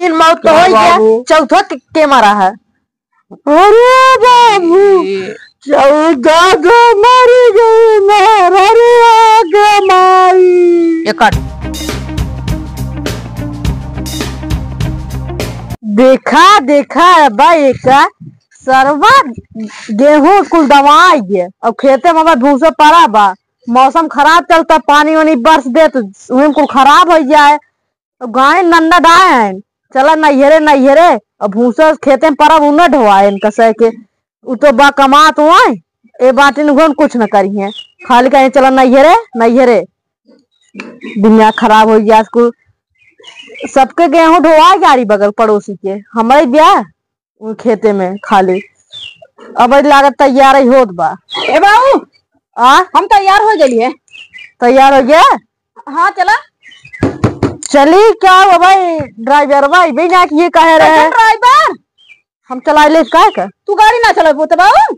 इन मौत तो हो गया, चौथा के मारा है। अरे बाबू चौथा तो मर गई माई। देखा देखा भाई का सरवा गेहूं कुल दवाई गए और खेते में भूसा पड़ा बा। मौसम खराब चलता, पानी वानी बरस दे तो कुल खराब हो जाए। गाय नन्ना डाए हैं, चला नैहरे और भूसा खेते में पड़ा उन्हें ढोआए कसे के उ तो बा कमात हुआ ए बाटी न कुछ न करिए, खाली कहीं चला नैहरे दुनिया खराब हो गया। कुल सबके गेहूं ढोआ गाड़ी बगल पड़ोसी के, हमारे ब्याह खेते में खाली अब लागत तैयार ही होत बा। ए बाबू हम तैयार हो गए। तैयार हो गया? हाँ चला चली क्या हो भाई? ड्राइवर भाई भी ना ये कह रहे हैं ड्राइवर हम चला ले का तू गाड़ी ना चला तो बाबू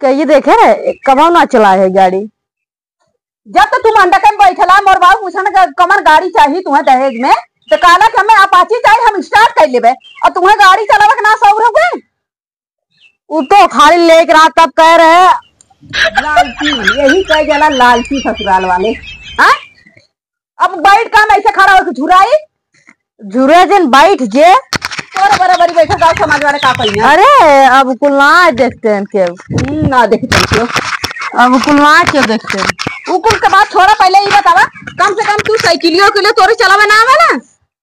कही देखे रहे कब ना चला है गाड़ी। जब तो तुम अंडा के बैठला मोर बाबू पूछा कमर गाड़ी चाहिए तुम्हें दहेज में तो काला कि हमें अपाची चाहिए, हम स्टार्ट कर लेबे और तुम्हें गाड़ी चलावे के ना सौर हो गए। वो तो खाली लेके रात तब कह रहे लालची, यही कह जाला लालची ससुराल वाले। हाँ अब बैठ काम ऐसे खड़ा होकर झुरे दिन बैठ जे और बराबरी बैठा गाँव समाज वाले का कही। अरे अब कुल ना देखते हैं के ना देखते क्यों? अब कुल ना क्यों देखते हैं? कुल के बात छोड़ा, पहले ही बतावा कम से कम तू साइकिलियों के लिए तोरे चलावे ना आवे ना?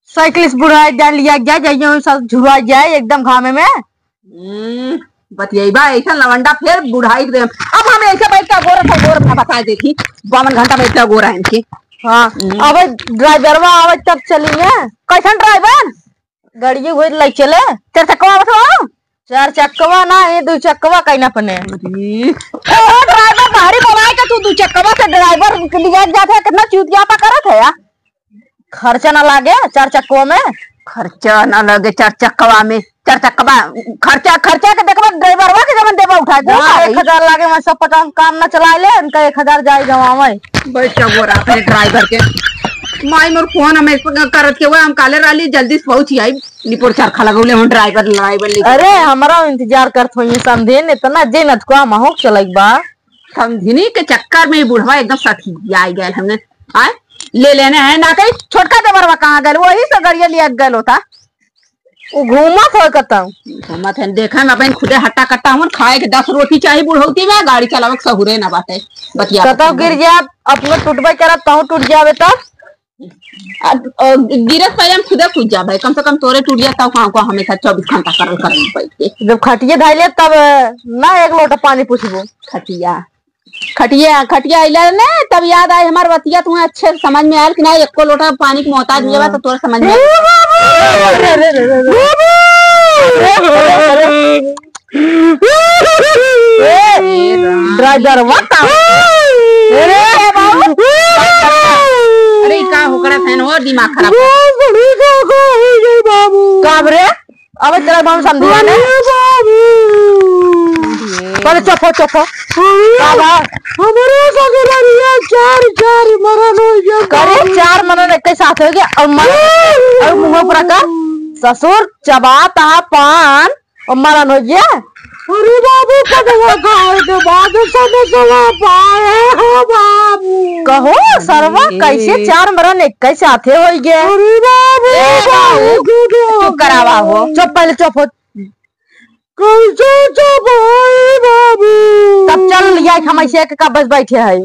साइकिलिस्ट बुढ़ाई जा लिया जाइए सब झुरा जाए एकदम घामे में। बतियाईबा ऐसा लवंडा फिर बुढ़ाई दे। अब हम ऐसे बैठ के गोर बता देती 52 घंटा बैठ के गोरा इनकी। हाँ अब ड्राइवर आवे तब चलिए। कैसन ड्राइवर? गाड़ी हुई ले चले 4 चक्का बताओ। 4 चक्का ना ये 2 चक्का कहीं ना पने। ड्राइवर बाहरी बनाए के तू 2 चक्का से ड्राइवर लिया जाता है, कितना चूतियापा करत है यार। खर्चा ना लागे 4 चक्कों में? खर्चा ना लगे 4 चक्कवा में? 4 चक्कवा खर्चा के देखबा ड्राइवर वा के जवन देबा उठा दे 1000 लागे मैं सब पता काम ना चला ले उनका 1000 जाए गवावे बैठ गोरा अपने ड्राइवर के। माई मोर फोन हमें करत के हुआ हम काले राली जल्दी से पहुंच आई निपुर चरखा लगौले हम ड्राइवर ले। अरे हमारा इंतजार करत होई समझेन इतना जेनत को महक चलई बा। समझनी के चक्कर में बुढ़वा एकदम सखी आई गए हमने आए ले लेने हैं ना कहीं छोटका देवरवा कहाँ गए वही से गरिया लिया गल होता वो घूमत हो कता घूमत है देखा मैं अपन खुदे हट्टा कट्टा हूं खाए के 10 रोटी चाहिए बुढ़ौती में गाड़ी चलावे के सहुरे ना बाटे बतिया कता गिर जा अपने टूटबे करत ताऊ टूट जावे तब गिरत पहले हम खुदे टूट जावे कम से कम तोरे टूट जा तब को हमेशा 24 घंटा करल बैठ के जब खटिए धाइले तब ना 1 लोटा पानी पूछबो। खटिया आइला ने तब याद आई हमार बतिया तुम्हें अच्छे से समझ में आयल कि ना 1 लोटा पानी की मोहताज हो जावा तो तोरे समझ में ड्राइवर वाता अरे का होकरा थैन हो दिमाग खराब काबरे अब तेरा बाबू समझिया ने करे चुप बाबा हमारे सगरिया 4 मरन हो गया करे 4 मरन एक साथ हो गया और मुंह पूरा का ससुर चबाता पान और मरन हो गया। अरे बाबू कदवा खाए के बाद सवा पाए हो बाबू कहो सरवा कैसे 4 मरन एक साथे हो गया। अरे बाबू चुप करावा हो चुप पहले चुप हो कैसे चुप बाबू तब चल लिया हम ऐसे का बस बैठे है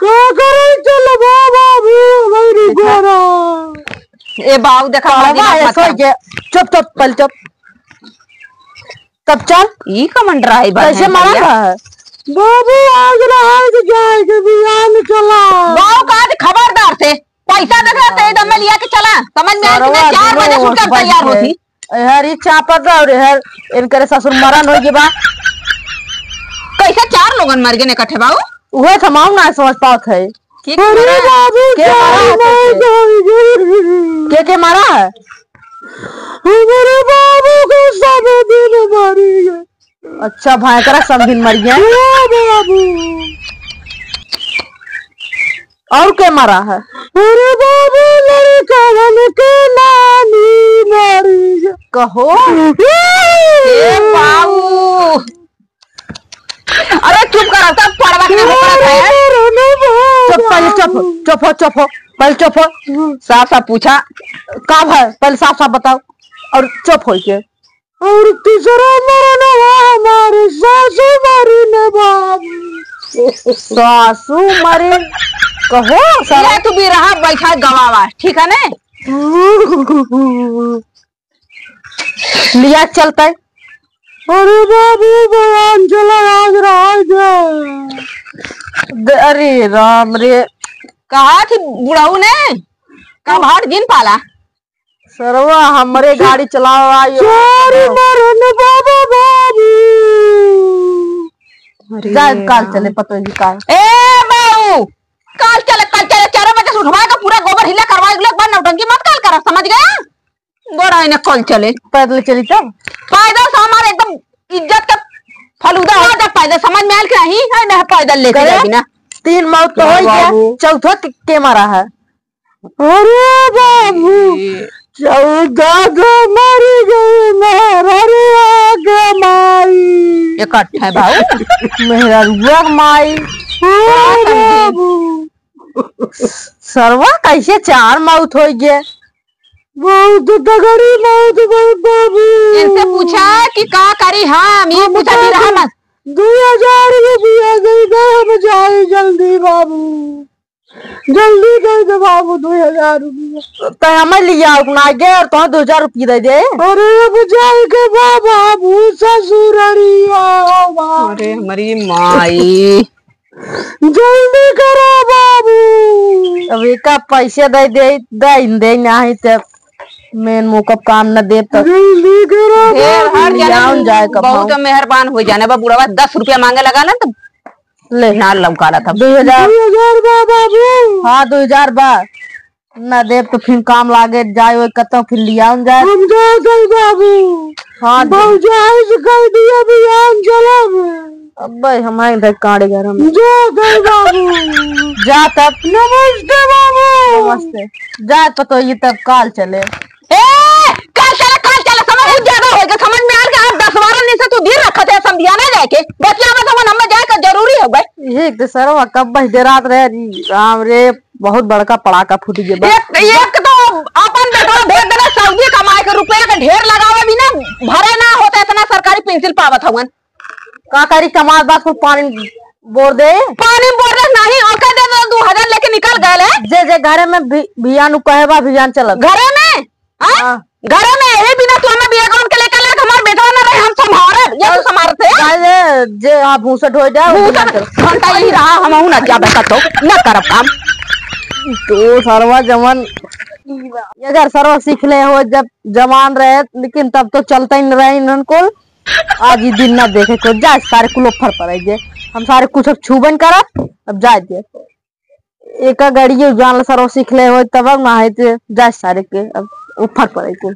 क्या करे चल बाबू मेरी गोरा ए बाबू देखा चुप पहले चुप तब चल ई कमन ड्राइवर कैसे मारा है बाबू आज रात जाएगा बियान चला बाबू का खबरदार थे पैसा देख रहे थे दम में लिया के चला समझ में आया कि 4 बजे उठकर तैयार होती यार ये चापत और यार इनके ससुर मरन हो गया कैसे 4 लोगन मर गए इकट्ठे बाबू वह थमाऊ ना समझ पात है के मारा है मेरे बाबू को सब दिन मर गए। अच्छा भाई करा सब दिन मर गया बाबू और क्या मारा है? अरे बाबू लड़का के नानी मरी कहो ए बाबू, अरे चुप कर, तब पड़वा के होता है। चुप पहले, चुप हो पहले, चुप हो। साफ साफ पूछा का है पहले साफ साफ बताओ और चुप हो के। और तीसरा मरना हमारे सासू मरी ने बाबू, सासू मरी कहो ये तू भी रहा बैठा गवावा, ठीक है ना? लिया चलता है। अरे बाबू भगवान चला आज अरे राम रे, कहा थी बुढ़ाऊ ने कब हाट जिन पाला सरवा हमरे गाड़ी चलाओ आयो बाबा बाबू। काल चले पतो जी काल। ए बाबू काल चले 4 बजे से उठवा के पूरा गोबर हिला करवा के बाद नौटंकी मत काल करा, समझ गया? गोरा इन्हें कल चले पैदल चली तब पैदल से हमारे एकदम इज्जत का फलूदा हो जाए। पैदल समझ में आयल के नहीं है ना, पैदल लेके जाएगी ना। 3 मौत तो हो गया, चौथा के मारा है। अरे बाबू 14 मरी गई मेरा माई, इकट्ठा है भाऊ मेरा रुआ माई। सरवा कैसे 4 मौत हो गए? बहुत तगड़ी मौत गई बाबू। इनसे पूछा कि का करी हम, ये पूछा भी रहा मत। 2000 रुपया गई, हम जाए जल्दी बाबू, जल्दी दे दे बाबू 2000 रुपया। तो हमें लिया अपना गए और तो 2000 रुपया दे दे। अरे अब जाए के बाबू ससुररिया, अरे हमारी माई जल्दी करो बाबू। अब एक पैसे दे दे नहीं तो मेन मुकब काम न दे तो जल्दी करो। बहुत मेहरबान हो जाने बा बुढ़ावा, 10 रुपया मांगे लगा ना तो ले ना लौका था 2000 बाबू। हाँ 2000 बा न दे तो फिर काम लागे जाए कतो फिर लिया जाए। हम जाए बाबू। हाँ कर दिया बियान चला अब हमारे इधर कांडे घर में जा बाबू। जा तब नमस्ते बाबू। नमस्ते जा तो ये तब काल चले। काल चले समझ ज्यादा होगा, समझ में आ गया। 10-12 दिन से तू धीर रखा था समझियाना जाए के बचिया में समझ हमें जाए का जरूरी हो गए। ये तो सरवा कब बजे रात रहे राम रे, बहुत बड़का पड़ाका फूट गया। एक तो अपन बेटा भेज देना सऊदी कमाए के रुपया के ढेर लगावे भी ना भरे ना होता, इतना सरकारी पेंसिल पावत हवन का करी कमाल बात को पानी बोर दे नहीं और दे 2000 लेके निकल गए। जे घरे में भियान कहेबा भियान चल घरे में घरे में यही बिना तू हमें बिया अकाउंट के लेकर ले, हमार बेटा ना रहे हम संभारे या तू संभारते जे हां भूसट हो जाओ घंटा यही रहा हम हूं ना क्या बेटा तो ना करब काम। तो सरवा जवान अगर सरवा सीख ले हो जब जवान रहे, लेकिन तब तो चलता ही नहीं रहे इनको। आज ही दिन ना देखे को जा सारे कुल फर पड़े, हम सारे कुछ छूबन करब। अब जा दे एक गाड़ी जान सरवा सीख ले हो तब ना है जा सारे के अब ऊपर पड़े कुल।